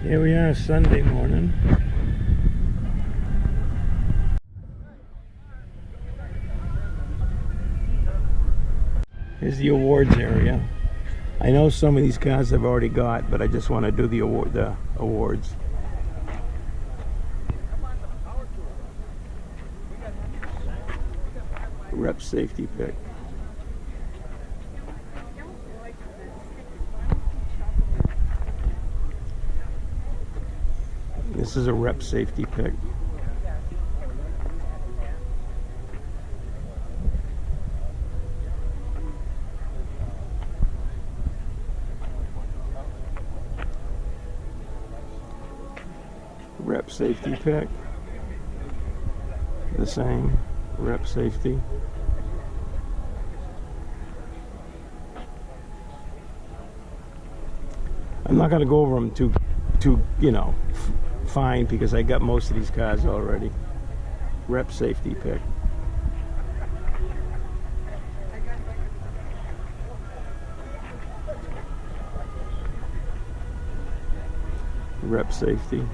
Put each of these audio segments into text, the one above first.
Here we are, Sunday morning. Here's the awards area. I know some of these cars I've already got, but I just want to do the awards. Rep safety pick. This is a rep safety pick. Rep safety pick. The same. Rep safety. I'm not going to go over them too you know, fine, because I got most of these cars already. Rep safety pick. Rep safety.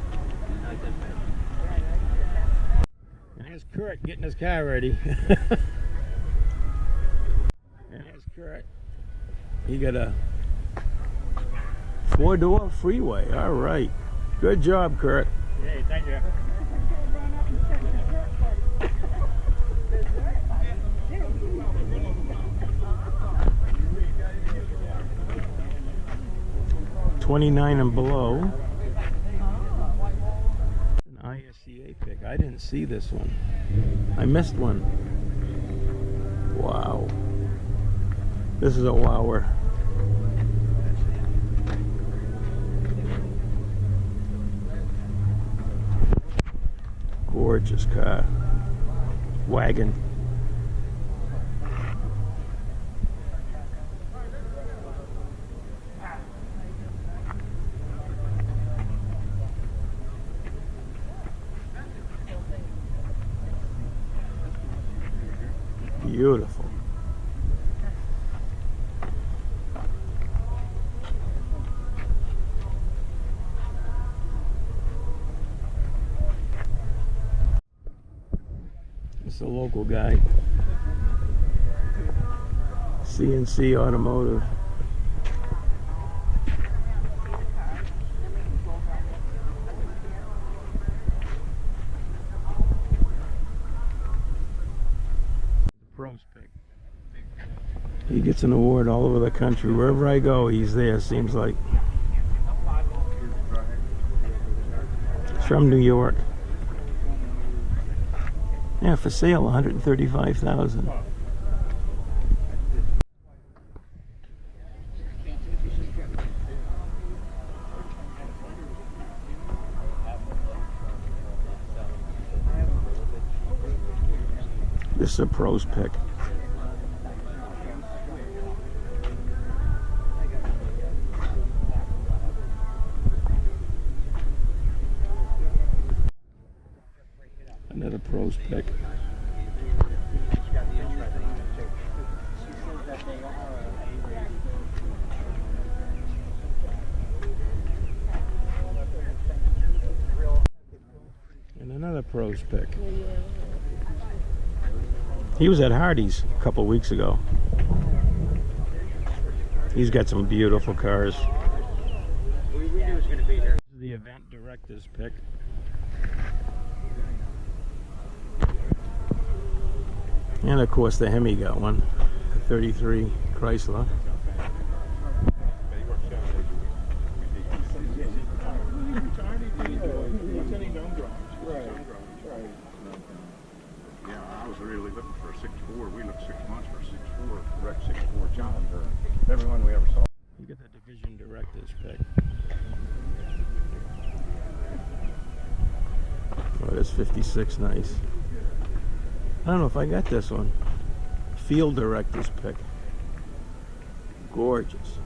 And here's Kurt getting his car ready. And here's Kurt. He got a 4-door freeway. All right. Good job, Kurt. Hey, thank you. $29 and below. An ISCA pick. I didn't see this one. I missed one. Wow. This is a wower. Gorgeous car. Wagon. Beautiful. It's a local guy. CNC Automotive. Pros pick. He gets an award all over the country. Wherever I go, he's there, seems like. It's from New York. Yeah, for sale, $135,000. This is a pros pick. Another pros pick. And another pros pick. He was at Hardee's a couple of weeks ago. He's got some beautiful cars. This is the event director's pick. And of course the Hemi got one, the 33 Chrysler. Yeah, I was really looking for a 6.4. We looked 6 months for a 6.4, wreck 6.4 Challenger. Everyone we ever saw. You get the division director's pick. Oh, that's 56, nice. I don't know if I got this one. Field director's pick. Gorgeous.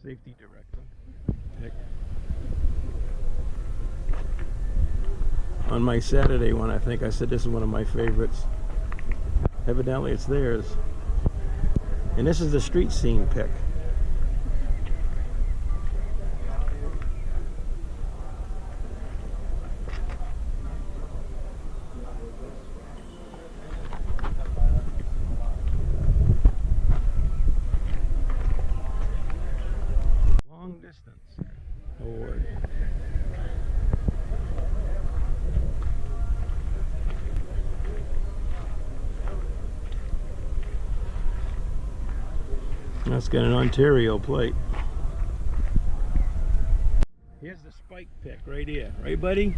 Safety director pick. on my Saturday one. I think I said this is one of my favorites. Evidently it's theirs. And this is the street scene pick. Long distance award. That's got an Ontario plate. Here's the spike pick right here. Right, buddy?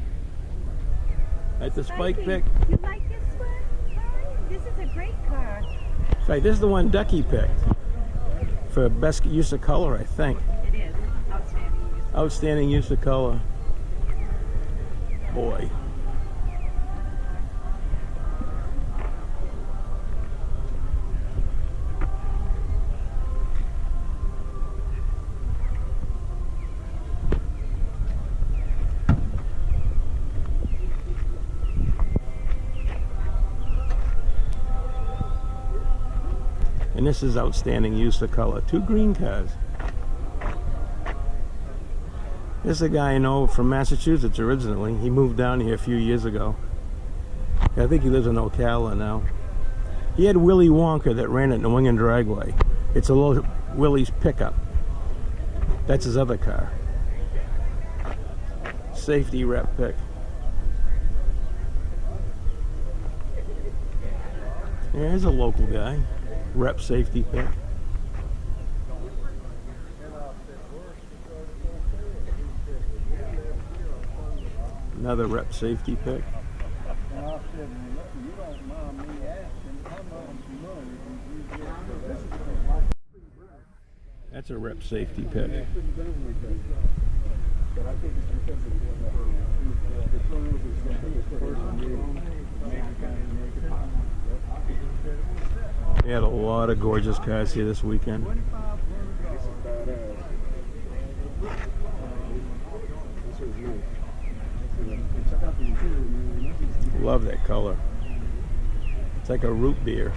That's the spike pick. You like this one? Hi, this is a great car. In fact, this is the one Ducky picked for best use of color, I think. It is. Outstanding. Outstanding use of color. Boy. And this is outstanding use of color. 2 green cars. This is a guy I know from Massachusetts originally. He moved down here a few years ago. I think he lives in Ocala now. He had Willy Wonka that ran at New England Dragway. It's a little Willie's pickup. That's his other car. Safety rep pick. Yeah, he's a local guy. Rep safety pick. Another rep safety pick. That's a rep safety pick. We had a lot of gorgeous cars here this weekend. Love that color. It's like a root beer.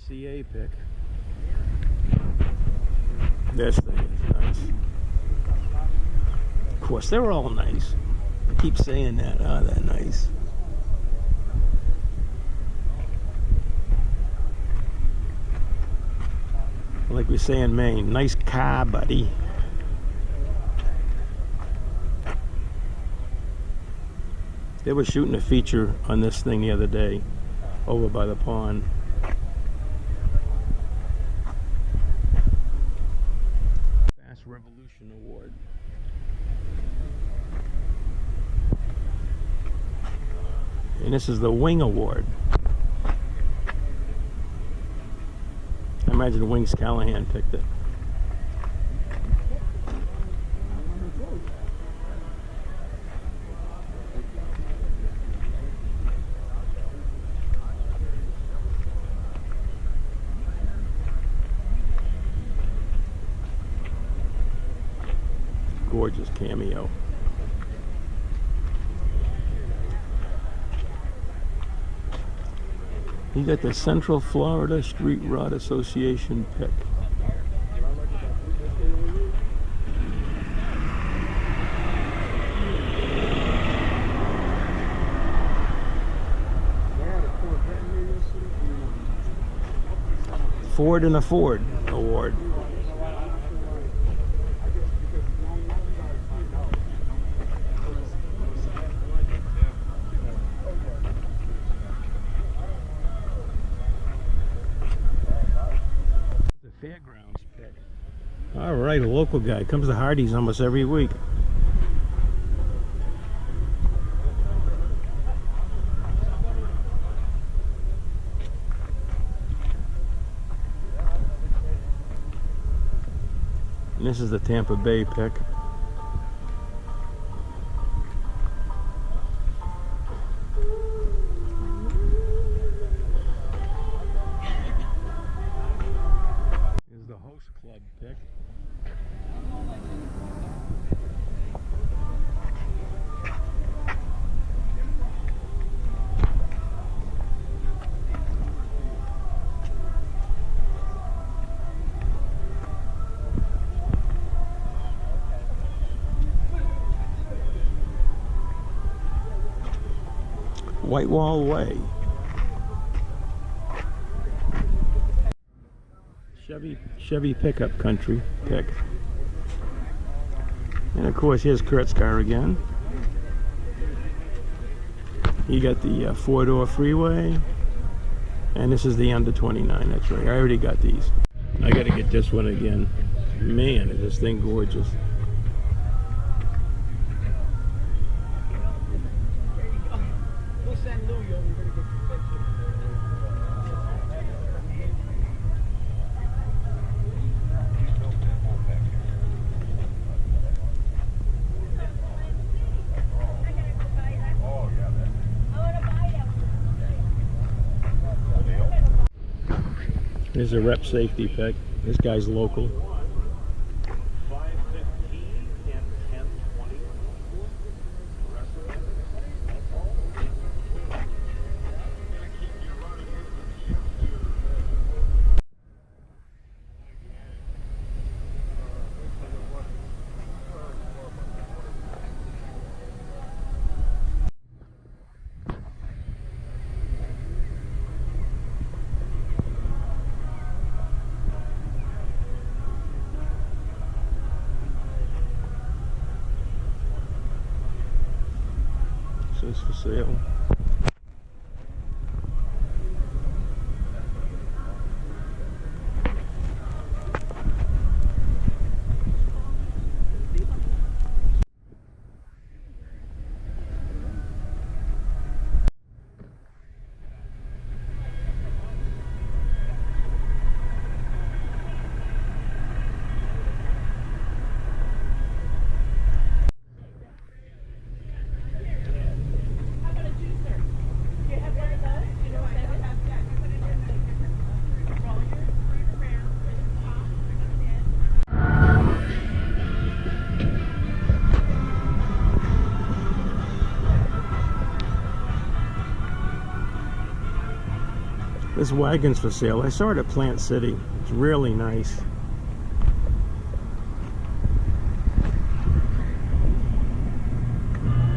NSRA pick. This thing is nice. Of course, they're all nice. I keep saying that. Oh, they're nice. Like we say in Maine, nice car, buddy. They were shooting a feature on this thing the other day over by the pond. Fast Revolution Award. And this is the Wing Award. I imagine Wings Callahan picked it. Gorgeous cameo. You got the Central Florida Streetrod Association pick. Ford and a Ford Award. Fairgrounds pick. All right, a local guy. Comes to Hardee's almost every week. And this is the Tampa Bay pick. Whitewall Way. Chevy pickup country pick. And of course, here's Kurt's car again. You got the four-door freeway, and this is the under 29. That's right. I already got these. I got to get this one again. Man, is this thing gorgeous! Here's a rep safety pick. This guy's local. So it's for sale. This wagon's for sale. I saw it at Plant City. It's really nice.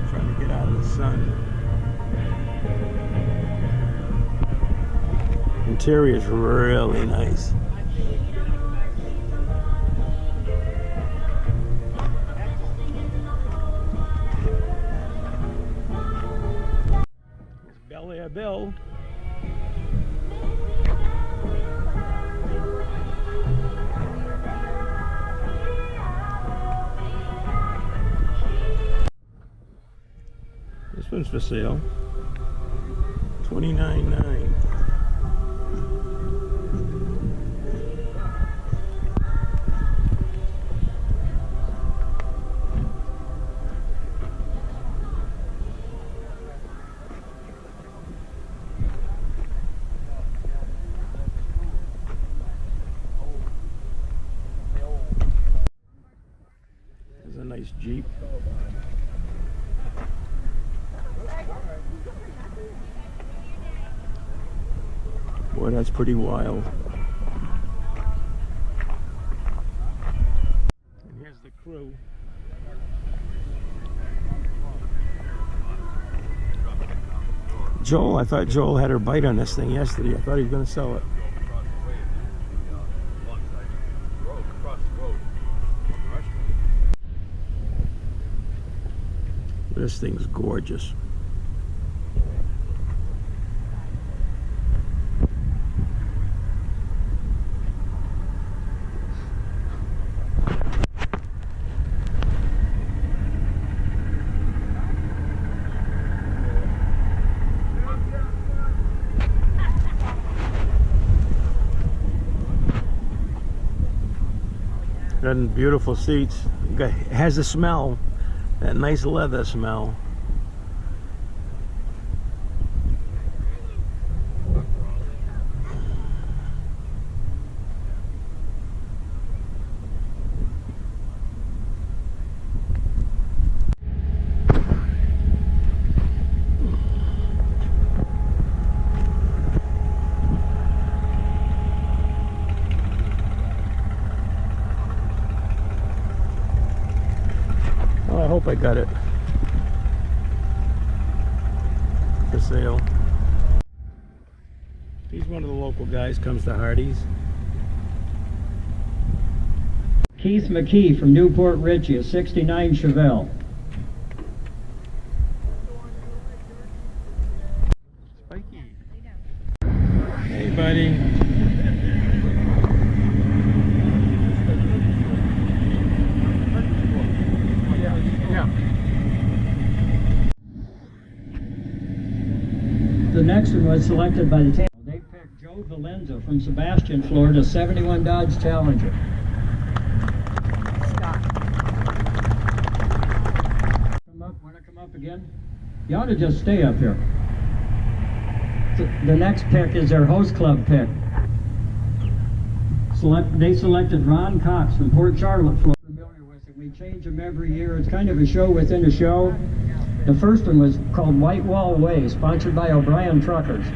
Trying to get out of the sun. Interior is really nice. It's Bel Air Bill. This one's for sale. $29.9. There's a nice Jeep. Boy, that's pretty wild. And here's the crew. Joel, I thought Joel had her bite on this thing yesterday. I thought he was going to sell it. This thing's gorgeous. Got beautiful seats. It has a smell, that nice leather smell. I hope I got it for sale. He's one of the local guys, comes to Hardee's. Keith McKee from Newport Richie, a 69 Chevelle. Spiky. Hey, buddy. The next one was selected by the Tampa. They picked Joe Valenza from Sebastian, Florida, 71 Dodge Challenger. Want to come up again? You ought to just stay up here. The next pick is their host club pick. They selected Ron Cox from Port Charlotte, Florida. Familiar with it. We change them every year. It's kind of a show within a show. The first one was called White Wall Way, sponsored by O'Brien Truckers.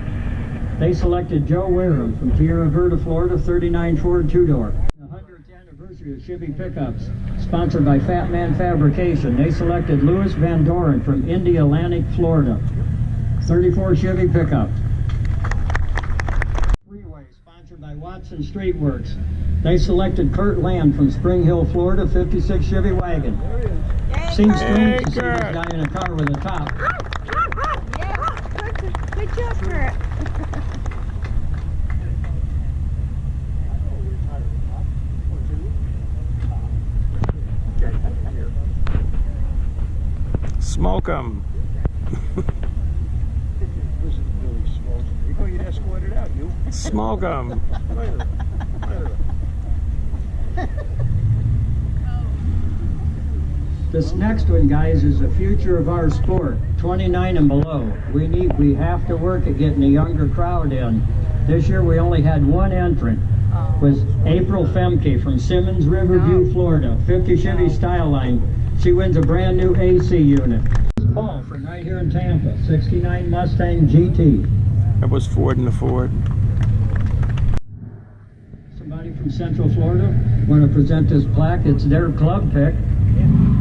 They selected Joe Wareham from Tierra Verde, Florida, 39 Ford two-door. The 100th anniversary of Chevy Pickups, sponsored by Fat Man Fabrication. They selected Louis Van Doren from Indy Atlantic, Florida, 34 Chevy Pickup. Freeway, sponsored by Watson Street Works. They selected Kurt Land from Spring Hill, Florida, 56 Chevy Wagon. Seems strange to see this guy in a car with a top. Yeah, good job, Kurt. Smoke 'em. Listen to Billy Smoke. You know you'd escorted out, you. Smoke 'em. This next one, guys, is the future of our sport, 29 and below. We have to work at getting a younger crowd in. This year we only had one entrant. Was April Femke from Simmons Riverview, Florida, 50 Chevy Style Line. She wins a brand new AC unit. Paul from right here in Tampa, 69 Mustang GT. That was Ford and the Ford. Somebody from Central Florida want to present this plaque. It's their club pick.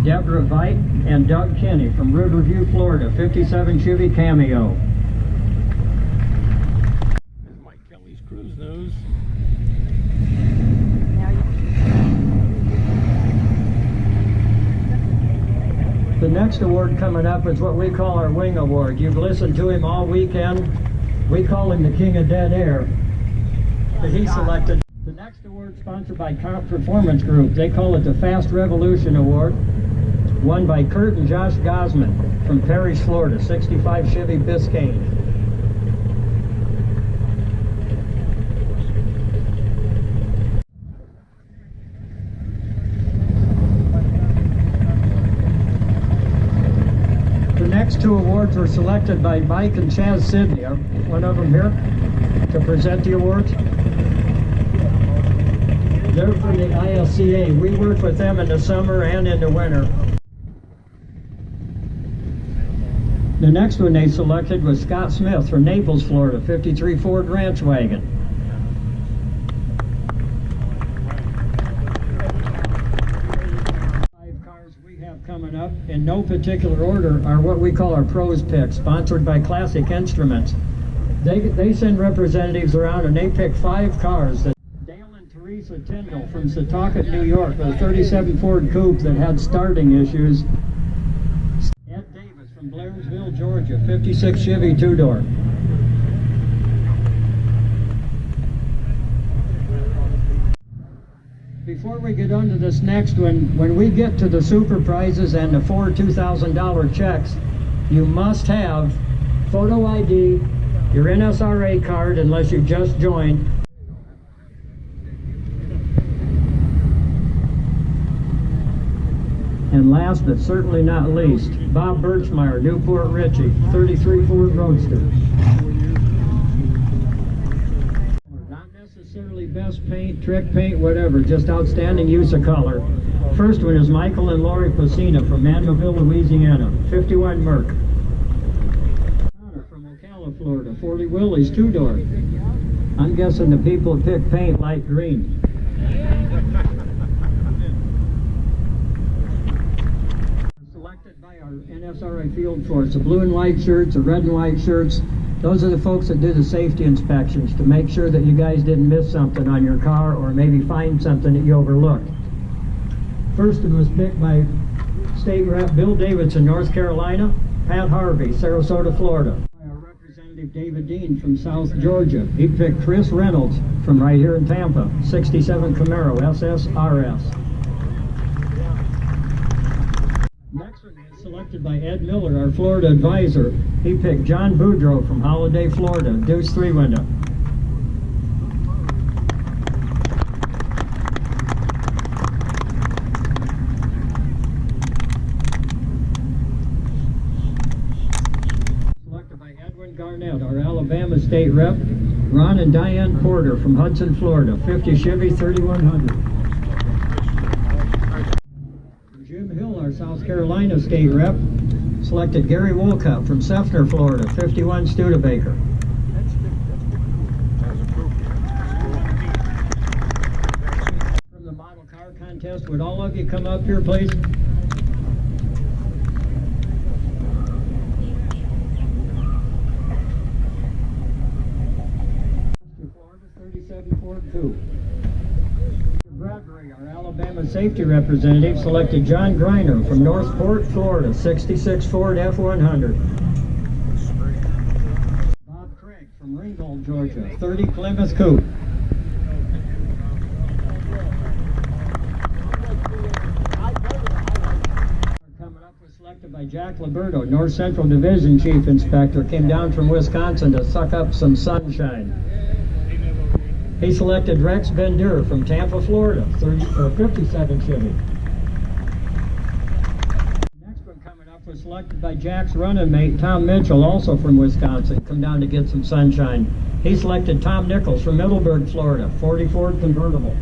Deborah Veit and Doug Kinney from Riverview, Florida, 57 Chevy Cameo. There's Mike Kelly's Cruise News. The next award coming up is what we call our Wing Award. You've listened to him all weekend. We call him the King of Dead Air. But he selected. The next award sponsored by Comp Performance Group. They call it the Fast Revolution Award. Won by Kurt and Josh Gosman from Parrish, Florida, 65 Chevy Biscayne. The next two awards were selected by Mike and Chaz Sidney. One of them here to present the awards. They're from the ILCA. We work with them in the summer and in the winter. The next one they selected was Scott Smith from Naples, Florida, 53 Ford Ranch Wagon. 5 cars we have coming up, in no particular order, are what we call our pros picks, sponsored by Classic Instruments. They send representatives around and they pick 5 cars. Dale and Teresa Tyndall from Setauket, New York, with a 37 Ford Coupe that had starting issues. From Blairsville, Georgia, 56 Chevy two-door. Before we get on to this next one, when we get to the super prizes and the 4 $2,000 checks, you must have photo ID, your NSRA card, unless you just joined. And last but certainly not least, Bob Birchmeyer, Newport Richie, 33 Ford Roadster. Not necessarily best paint, trick paint, whatever, just outstanding use of color. First one is Michael and Lori Pacina from Mandeville, Louisiana, 51 Merc. Connor from Ocala, Florida, 40 Willys, two-door. I'm guessing the people pick paint light green. by our NSRA field force, the blue and white shirts, the red and white shirts. Those are the folks that do the safety inspections to make sure that you guys didn't miss something on your car or maybe find something that you overlooked. First one was picked by State Rep Bill Davidson, North Carolina. Pat Harvey, Sarasota, Florida. Our Representative David Dean from South Georgia. He picked Chris Reynolds from right here in Tampa, 67 Camaro SSRS. Next one is selected by Ed Miller, our Florida advisor. He picked John Boudreau from Holiday, Florida, Deuce 3-window. Garnett, our Alabama State Rep. Ron and Diane Porter from Hudson, Florida, 50 Chevy 3100. Jim Hill, our South Carolina State Rep. Selected Gary Wolcott from Sefner, Florida, 51 Studebaker. From the model car contest, would all of you come up here, please? Bradbury, our Alabama safety representative, selected John Greiner from Northport, Florida, 66 Ford F100. Bob Craig from Ringgold, Georgia, 30 Plymouth Coupe. Coming up was selected by Jack Liberto, North Central Division Chief Inspector, came down from Wisconsin to suck up some sunshine. He selected Rex Bender from Tampa, Florida, 57 Chevy. Next one coming up was selected by Jack's running mate, Tom Mitchell, also from Wisconsin, come down to get some sunshine. He selected Tom Nichols from Middleburg, Florida, 40 Ford convertible.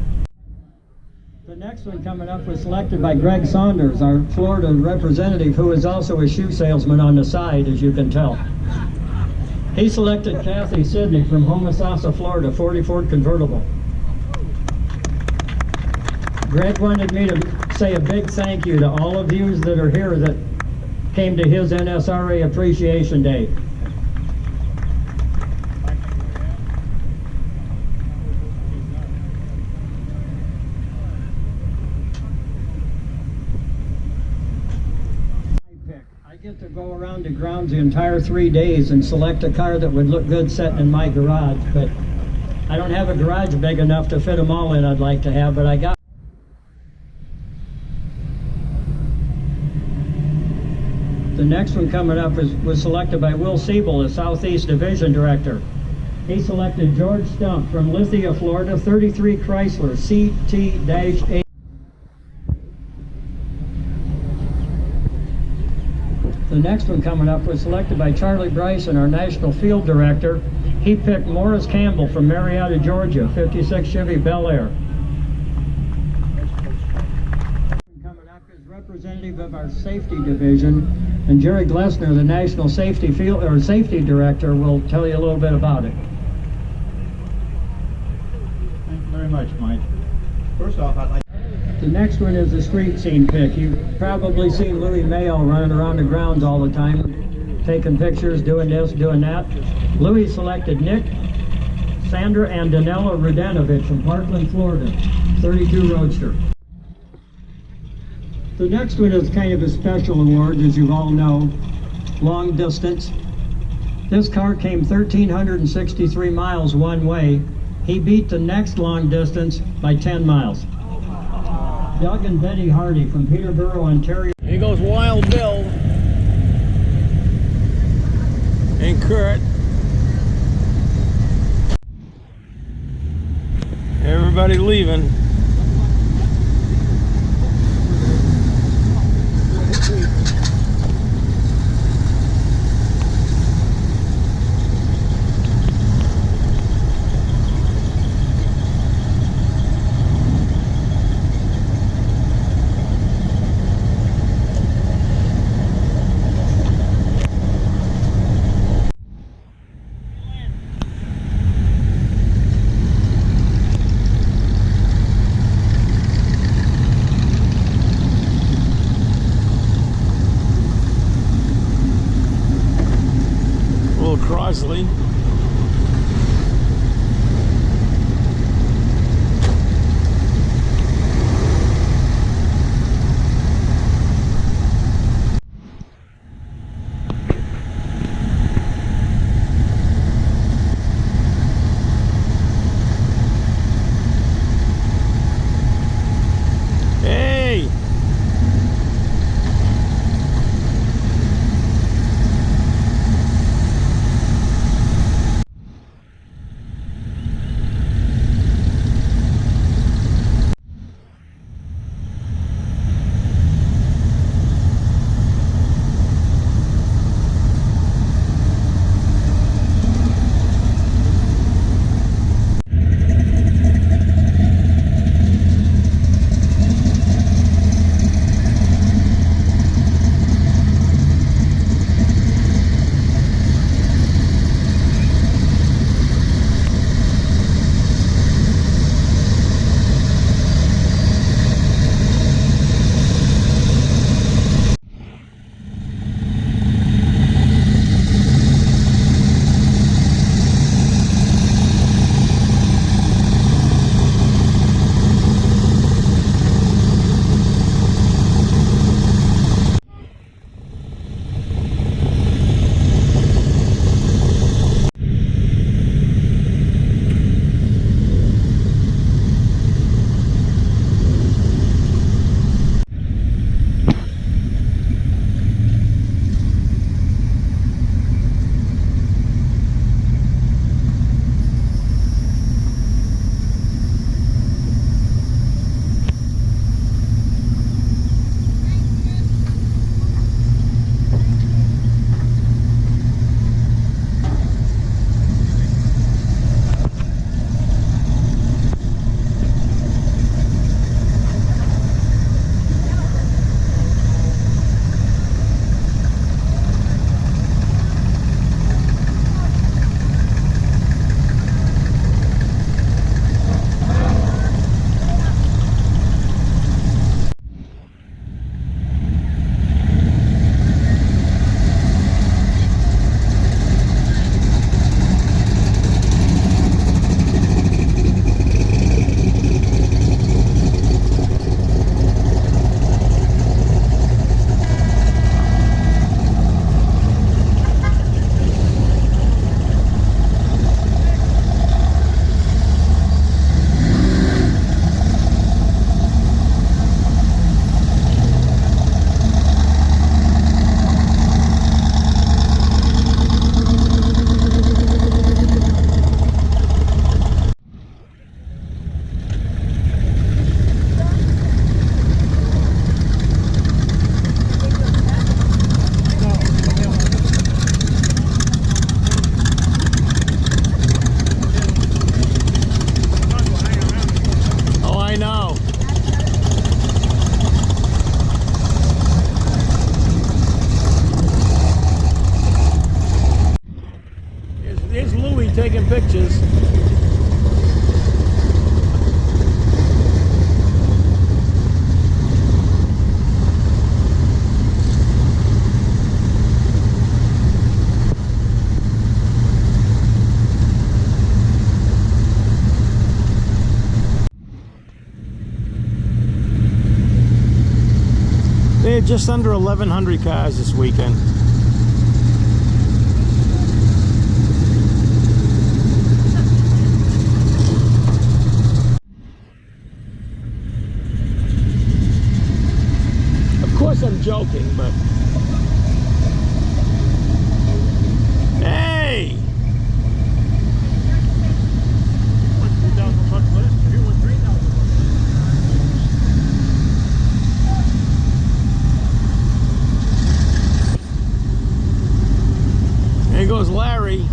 The next one coming up was selected by Greg Saunders, our Florida representative, who is also a shoe salesman on the side, as you can tell. He selected Kathy Sidney from Homosassa, Florida, 40 Ford convertible. Greg wanted me to say a big thank you to all of you that are here that came to his NSRA Appreciation Day. I get to go around the grounds the entire 3 days and select a car that would look good sitting in my garage, but I don't have a garage big enough to fit them all in I'd like to have, but I got. The next one coming up was selected by Will Siebel, the Southeast Division Director. He selected George Stump from Lithia, Florida, 33 Chrysler CT-8. The next one coming up was selected by Charlie Bryson, our National Field Director. He picked Morris Campbell from Marietta, Georgia, 56 Chevy Bel Air. Coming up is representative of our Safety Division, and Jerry Glessner, the National Safety Director, will tell you a little bit about it. Thank you very much, Mike. First off, I'd like. The next one is a street scene pick. You've probably seen Louis Mayo running around the grounds all the time, taking pictures, doing this, doing that. Louis selected Nick, Sandra, and Danella Rudanovich from Parkland, Florida, 32 Roadster. The next one is kind of a special award, as you all know, long distance. This car came 1,363 miles one way. He beat the next long distance by 10 miles. Doug and Betty Hardy from Peterborough, Ontario. Here goes Wild Bill and Kurt. Everybody leaving. Crosley. Hey! Taking pictures. They had just under 1,100 cars this weekend. Of course I'm joking, but... Hey! There goes Larry.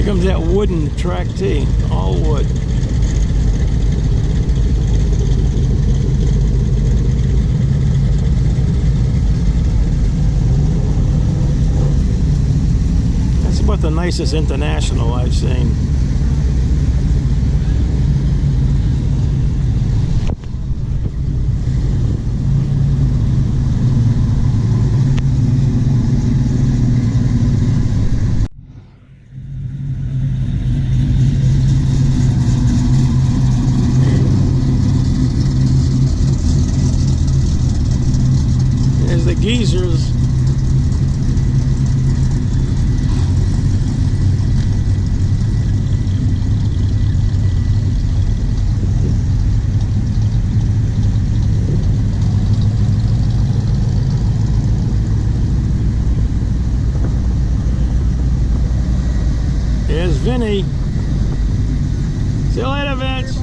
Here comes that wooden track tee, all wood. That's about the nicest International I've seen. There's the geezers. Here's Vinny. See you later, Vince.